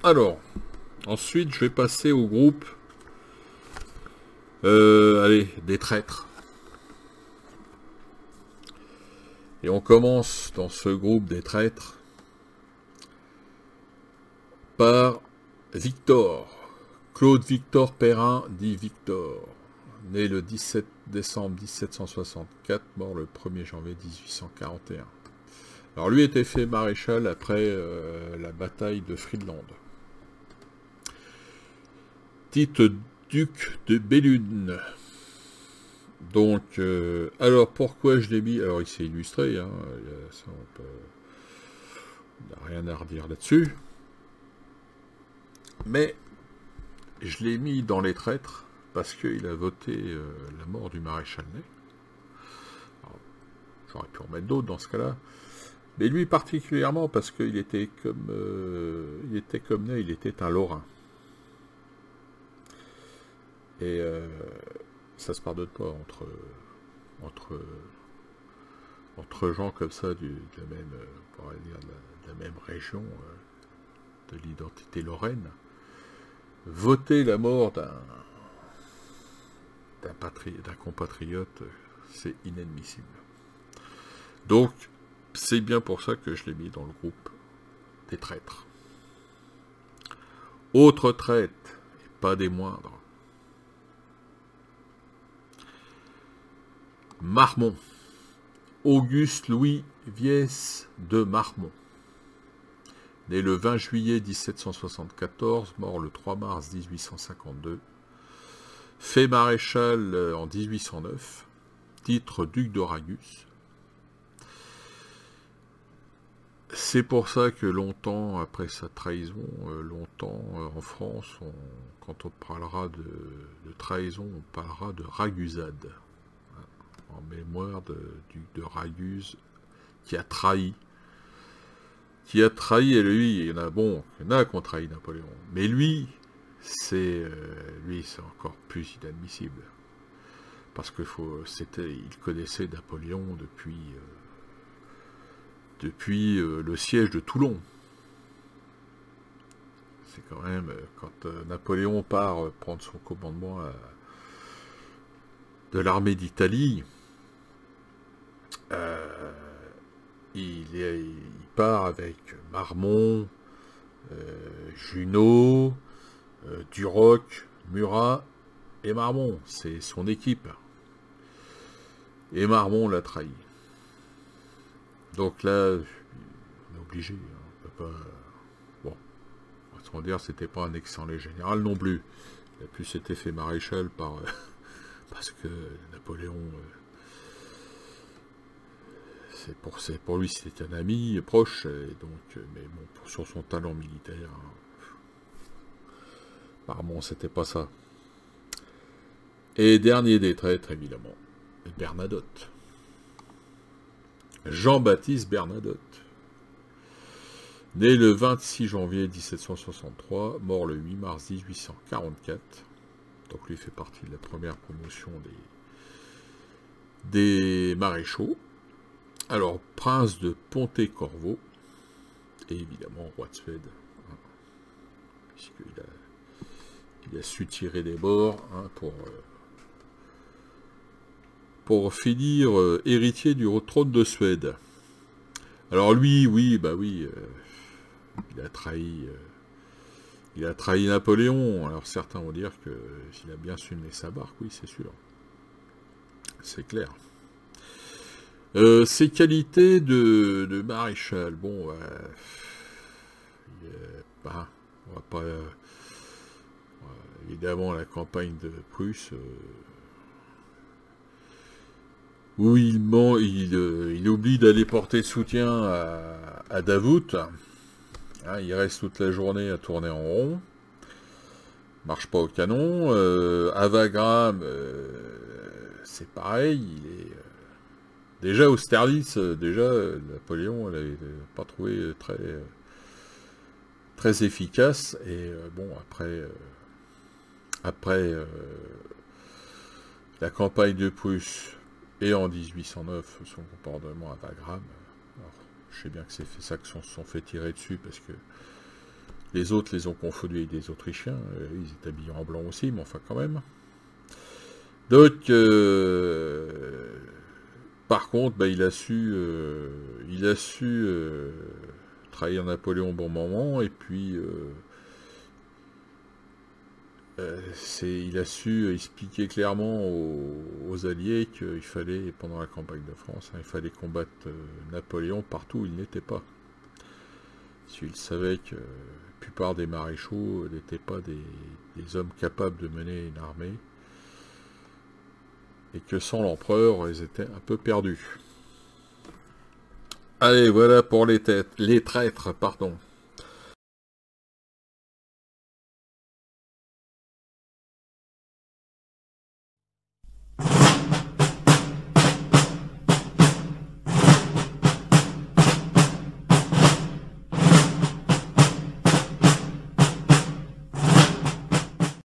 Alors, ensuite, je vais passer au groupe, allez, des traîtres. Et on commence dans ce groupe des traîtres par Victor. Claude Victor Perrin, dit Victor. Né le 17 décembre 1764, mort le 1er janvier 1841. Alors lui était fait maréchal après la bataille de Friedland. Titre duc de Bellune. Donc, alors pourquoi je l'ai mis? Alors il s'est illustré, hein, ça, on n'a rien à redire là-dessus. Mais je l'ai mis dans les traîtres parce qu'il a voté la mort du maréchal Ney. J'aurais pu en mettre d'autres dans ce cas-là. Mais lui particulièrement parce qu'il était comme Ney, il était un Lorrain. Et ça se pardonne pas entre gens comme ça de la même, on pourrait dire de la même région de l'identité lorraine. Voter la mort d'un compatriote, c'est inadmissible. Donc, c'est bien pour ça que je l'ai mis dans le groupe des traîtres. Autre traître, et pas des moindres. Marmont. Auguste Louis Viès de Marmont. Né le 20 juillet 1774, mort le 3 mars 1852. Fait maréchal en 1809. Titre duc de Ragus. C'est pour ça que longtemps, après sa trahison, en France, quand on parlera de trahison, on parlera de ragusade. En mémoire du duc de Raguse, qui a trahi, et lui, il y en a qui ont trahi Napoléon. Mais lui, c'est encore plus inadmissible. Parce que il connaissait Napoléon depuis le siège de Toulon. C'est quand même, quand Napoléon part prendre son commandement de l'armée d'Italie, il part avec Marmont, Junot, Duroc, Murat et Marmont. C'est son équipe. Et Marmont l'a trahi. Donc là, on est obligé. On peut pas. Bon, on va dire, c'était pas un excellent général non plus. Il a plus été fait maréchal parce que Napoléon. Pour lui, c'était un ami proche, et donc, mais bon, sur son talent militaire, Marmont, c'était pas ça. Et dernier des traîtres, évidemment, Bernadotte. Jean-Baptiste Bernadotte. Né le 26 janvier 1763, mort le 8 mars 1844. Donc lui fait partie de la première promotion des maréchaux. Alors, prince de Pontecorvo, et évidemment roi de Suède, hein, puisqu'il a su tirer des bords pour finir héritier du héritier de Suède. Alors lui, oui, il a trahi Napoléon. Alors certains vont dire qu'il a bien su mener sa barque, oui, c'est sûr. C'est clair. Ses qualités de maréchal, bon, on va pas... évidemment, la campagne de Prusse, où il oublie d'aller porter soutien à Davout. Hein, il reste toute la journée à tourner en rond. Marche pas au canon. À Wagram, c'est pareil, il est... Déjà Austerlitz, Napoléon, elle n'avait pas trouvé très efficace. Et bon, après la campagne de Prusse et en 1809, son comportement à Wagram, alors, je sais bien que c'est ça que se sont fait tirer dessus, parce que Les autres les ont confondus avec des Autrichiens. Ils étaient habillés en blanc aussi, mais enfin quand même. Donc, par contre, bah, il a su trahir Napoléon au bon moment, et puis il a su expliquer clairement aux Alliés qu'il fallait, pendant la campagne de France, il fallait combattre Napoléon partout où il n'était pas. Parce qu'il savait que la plupart des maréchaux n'étaient pas des hommes capables de mener une armée, et que sans l'empereur, ils étaient un peu perdus. Allez, voilà pour les traîtres, pardon.